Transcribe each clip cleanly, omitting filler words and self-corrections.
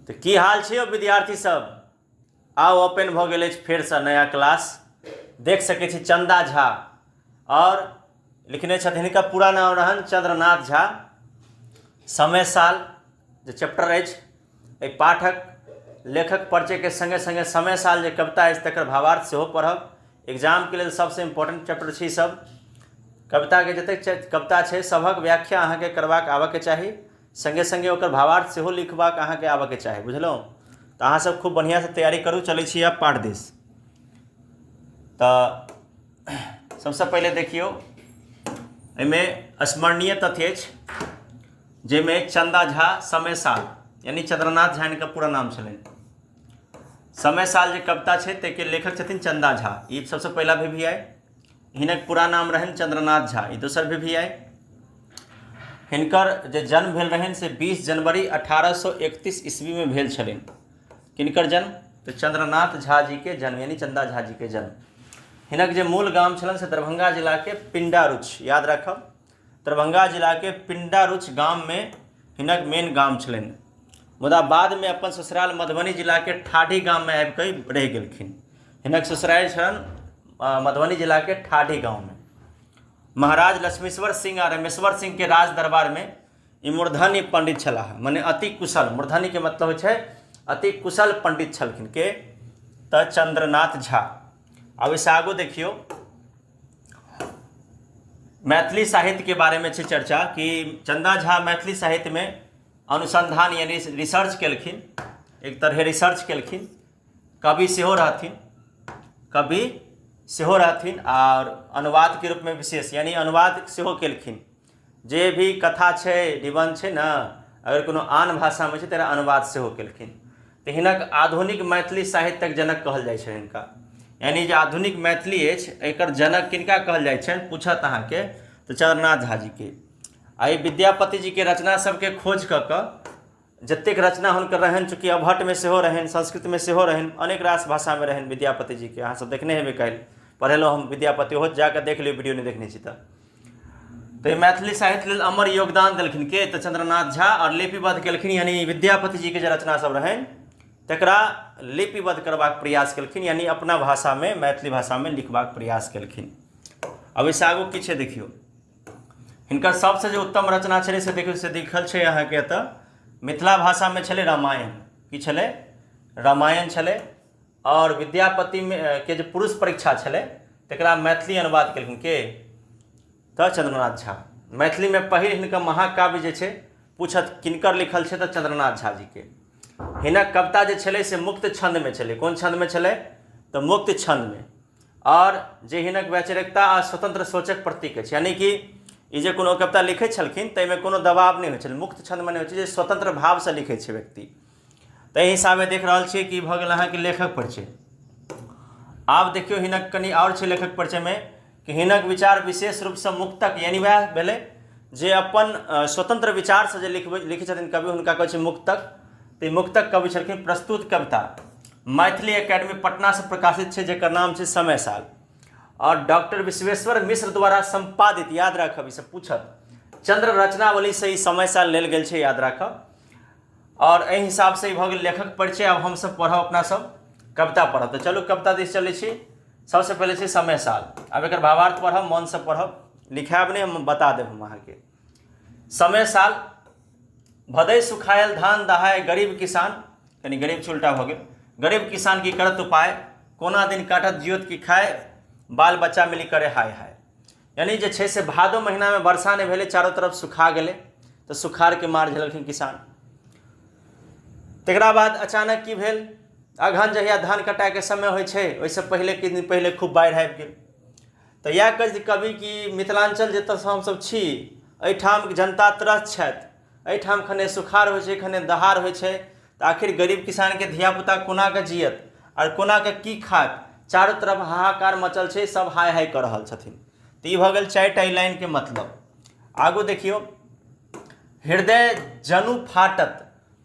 तो की हाल छै विद्यार्थी सब? आओ ओपन भ गेल फेर से नया क्लास। देख सके छी चंदा झा और लिखने छथिन, हिनका पूरा नाम रहन चंद्रनाथ झा। समय साल जो चैप्टर अछि, पाठक लेखक परिचय के संगे संगे समय साल जो कविता अछि तकर भावार्थ सेहो पढ़ब। एग्जाम के लिए सबसे इम्पोर्टेंट चैप्टर छै सब। कविता के जतेक कविता छै सबक व्याख्या अहाँ के करबाक आबऽ के चाही, संगे संगे ओकर भावार्थ सेहो लिखबाक अहाँ के आबऽ के चाही, बुझलहुँ? तो अहाँ सब खूब बढ़िया से तैयारी करू। चलै छी आब पाठ दिस। तो सबसे पहले देखियो एहिमे स्मरणीय तथ्य अछि, जाहिमे चंदा झा समय साल यानी चंद्रनाथ झा इनका पूरा नाम छलनि। समय साल जे कविता छै ताहिके लेखक छथिन चंदा झा। ई सबसे पहला भी आए। हिनक पूरा नाम रहनि चंद्रनाथ झा। ई दोसर भी आए। हिनकर जे जन्म भेल रहनि से 20 जनवरी 1831 ईस्वी में भेल छलनि। किनकर जन्म? तो चंद्रनाथ झा जी के जन्म यानी चंदा झा जी के जन्म। हिनक जे मूल गाम छलन से दरभंगा जिला के पिंडारुच, याद रखब। दरभंगा जिला के पिंडारुच गाम में हिनक मेन गाम छलनि। मुदा बाद में अपन ससुराल मधुबनी जिला के ठाठी गाम में आबि कऽ रहि गेलखिन। हिनक ससुराल छलन मधुबनी जिला के ठाठी गाँव में। महाराज लक्ष्मीश्वर सिंह आ रमेश्वर सिंह के राज दरबार में ई मूर्धन्य पंडित छलाह, माने अति कुशल। मूर्धन्य के मतलब होइ छै अति कुशल पंडित छलखिन के त चंद्रनाथ झा। अब इसे आगू देखियो, मैथिली साहित्य के बारे में छै चर्चा कि चंदा झा मैथिली साहित्य में अनुसंधान यानी रिसर्च केलखिन, एक तरह रिसर्च केलखिन। कवि सेहो रहथिन, कवि सेहो रहथिन और अनुवाद के रूप में विशेष यानी अनुवाद सेहो केलखिन। जे भी कथा छै, निबंध छै ना, अगर कोनो आन भाषा में छै तेरा अनुवाद सेहो केलखिन। तो हिनक आधुनिक मैथिली साहित्यक जनक कहल जाइ छै हिनका। यानी जो आधुनिक मैथिली अछि एकर जनक किनका कहल जाइ छनि पूछत अहाँ के, तो चंद्रनाथ झा जी के। आई विद्यापति जी के रचना सबके खोज कऽ कऽ जतेक रचना हुनकर रहनि, चूँकि अभट्ट में सेहो रहनि, संस्कृत में सेहो रहनि, अनेक रास भाषा में रहनि विद्यापति जी के। अहाँ सब देखने हेबै, काल्हि पढ़ेलहुँ हम विद्यापति, हो जाकर देख लियो, वीडियो नहीं देखने छी तो मैथिली साहित्य लेल अमर योगदान देलखिन के तो चंद्रनाथ झा। और लिपिबद्ध केलखिन यानी विद्यापति जी के जो रचना सब रहनि तकरा लिपिबद्ध करबाक प्रयास केलखिन, यानी अपना भाषा में मैथिली भाषा में लिखबाक प्रयास केलखिन। अब इस आगू की छै देखियो, हिनकर सबसे जो उत्तम रचना छलै से देखियो, से लिखल छै अहाँ के एतऽ मिथिला भाषा में छलै रामायण। की छलै? रामायण छलै। और विद्यापति में के जो पुरुष परीक्षा छलै तकरा मैथिली अनुवाद केलखिन के तो चंद्रनाथ झा। मैथिली में पहिल हिनकर महाकाव्य जे छै पूछत किनकर लिखल छै तो चंद्रनाथ झा जी के। हिनक कविता जे छलै से मुक्त छंद में छलै। कोन छंद में छलै? तो मुक्त छंद में। और जे हिनक वैचारिकता आ स्वतंत्र सोचक प्रतीक अछि, यानी कि ई जे कोनो कविता लिखै छलखिन ताहिमे कोनो दबाव नहि होइ छलै। मुक्त छंद में नहि होइ छै, जे स्वतंत्र भाव से लिखै छै व्यक्ति। ताहि हिसाबे देख रहल छियै कि भऽ गेल अहाँके लेखक परिचय। आब देखियो हिनक कनि और छै लेखक परिचय में कि हिनक विचार विशेष रूप से मुक्तक यानी वह भेलै जे अपन स्वतंत्र विचार से जे लिखै छथिन कवि, हुनका कहै छै मुक्तक। तो मुक्तक कवि छलखिन। प्रस्तुत कविता मैथिली एकेडमी पटना से प्रकाशित छै, जेकर नाम छै समय साल। और डॉक्टर विश्वेश्वर मिश्र द्वारा संपादित, याद राखब, इसे पूछत चंद्र रचनावली से ही समय साल लेल गेल छै, याद राखब। और एहि हिसाब से भऽ गेल लेखक परिचय। अब हम सब पढ़ब, अपना सब कविता पढ़ब। तो चलू कविता दिस चलै छी। सबसे पहले छै समय साल। अब एकर भावार्थ पढ़ब, मन से पढ़ब, लिखाब नहीं, हम बता देब हम अहाँ के। समय साल भदै सुखायल धान दहाय गरीब किसान, कनी गरीब से उल्टा भऽ गेल, गरीब किसान की करत उपाय, कोना दिन काटत जियत की खाय, बाल बच्चा मिली करे हाय हाय। यानी जे छै से भादो महीना में वर्षा नहीं भेलै, चारों तरफ सुखा गेलै, तो सुखाड़ के मार झेलखिन किसान। तकरा बाद अचानक की भेल, अगहन जहिया धान कटाय के समय होइ छै ओहिसे पहले किछु दिन पहले खूब बाढ़ि आबि गेल। तो इएह कहै कवि कि मिथिलांचल जतऽ हमसब छी एहिठाम जनता त्रस्त छथि, एहिठाम खने सुखाड़ होइ छै, खने दहाड़ होइ छै, तो आखिर गरीब किसान के धियापुता कोना के जियत और कोना के की खात। चारों तरफ हाहाकार मचल छै, सब हाय हाय कर रहल छथिन। तो ई भऽ गेल 4टा लाइन के मतलब। आगू देखियो, हृदय जनु फाटत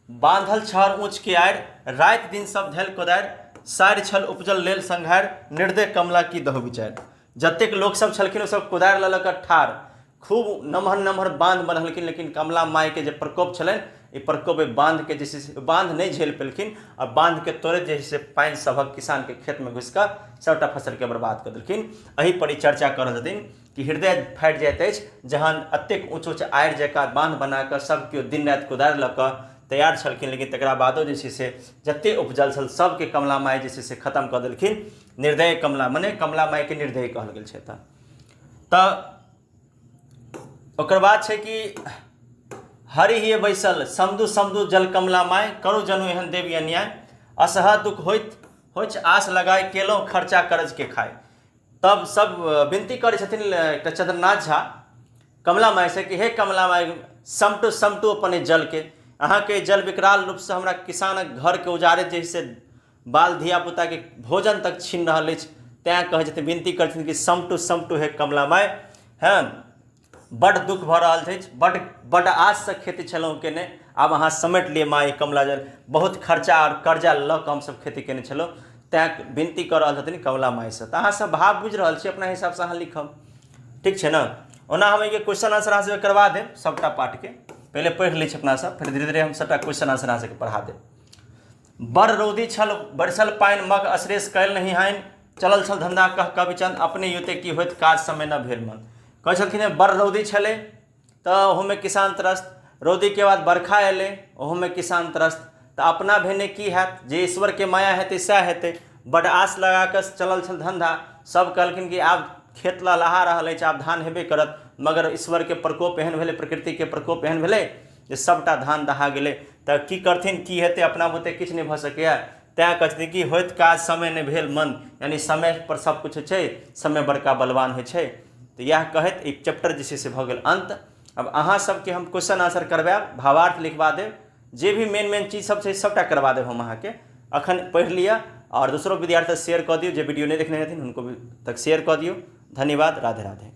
बांधल छहर ऊँच के आड़ि, राति दिन सब धैल कोदारि, सारि छल उपजल लेल संघारि, निर्दय कमला की दहु विचारि। जतेक लोक सब छलखिन ओ सब कोदारि लऽ कऽ ठाढ़, खूब नमहर नमहर बांध बनलखिन, लेकिन कमला माई के जे प्रकोप छलनि, ई प्रकोप बांध के जे से बांध नहीं झेल पेलखिन और बांध के तोड़े जैसे पानि सभक किसान के खेत में घुसि कऽ सबटा फसल के बर्बाद कर देलखिन। एहि पर चर्चा कर रहल छथिन कि हृदय फाटि जाइत अछि जहन अतेक ऊँच ऊँच आड़ि जकाँ बांध बना कऽ सब केओ दिन राति कुदारि लऽ कऽ तैयार छलखिन, लेकिन तकरा बादो जे छै से जते उपजल छल सबके कमला माई जे छै से खत्म कऽ देलखिन। निर्दय कमला, मने कमला माई के निर्दयी कहल गेल छै। तऽ ओकर बाद छै कि हरि हिये बैसल समदु समदु जल कमला माय, करू जनु एहन देवी अन्याय, असह दुख होइत आस लगाए केलहुँ खर्चा करज के खाए। तब सब विनती करै छथिन एकटा चंद्रनाथ झा कमला माई से कि हे कमला माई, समटू समटू अपन जल के, अहाँ के जल विकराल रूप से हमरा किसानक घर के उजाड़ैत जैसे बाल धियापुता के भोजन तक छीन रहल अछि। तैं कहै छथिन, विनती करै छथिन कि समटू समटू हे कमला माई, हैं बड़ दुख भऽ रहल अछि, बड़ आस से खेती छलहुँ केने, आब अहाँ समेट लिए माई कमला जल, बहुत खर्चा और कर्जा लऽ कऽ हमसब खेती केने छलहुँ। तैं विनती कऽ रहल छथिन कमला माई से। तऽ अहाँ सब भाव बुझि रहल छी, अपना हिसाब से अहाँ लिखब, ठीक छै ने। ओना हम ये क्वेश्चन आंसर अहाँ सबके करवा देब सबटा पाठ के, पहले पढ़ि लै छी अपना सब, फिर धीरे धीरे हम सबटा क्वेश्चन आंसर अहाँ सबके पढ़ा देब। बड़ रौदी छल बरसल पानि मग अश्रेष कैल नहीं हानि, चलल छल धंधा कह कवि चंद, अपने युते की होइत काज समय न भेल मन। कहै छलखिन बड़ रौदी छलै तऽ ओहोमे किसान त्रस्त, रौदी के बाद बरखा एलै ओहोमे किसान त्रस्त, तऽ अपना भेने की हैत, जे ईश्वर के माया हेतै सएह हेतै। बड़ आस लगा कऽ चलल छल धंधा, सब कहलखिन कि आब खेत लहलहा रहल अछि, आब धान हेबे करत, मगर ईश्वर के प्रकोप एहन भेलै, प्रकृति के प्रकोप एहन भेलै जे सबटा धान दहा गेलै। तऽ की करथिन, की हेतै, अपना बुते किछु नहि भऽ सकैए। तैं कहथिन कि होइत काज समय नहि भेल मन, यानी समय पर सब कुछ छै, समय बड़का बलवान होइ छै। तऽ इएह कहैत एक चैप्टर जे छै से भऽ गेल अंत। अब अहाँ सबके हम क्वेश्चन आंसर करबाएब, भावार्थ लिखवा देब, जे भी मेन चीज सब छै सबटा करवा देब हम अहाँके। अखन पढ़ि लिअ और दूसरो विद्यार्थी शेयर कऽ दियौ, जे वीडियो नहीं देखने हेथिन हुनको तक शेयर कऽ दियौ। धन्यवाद, राधे राधे।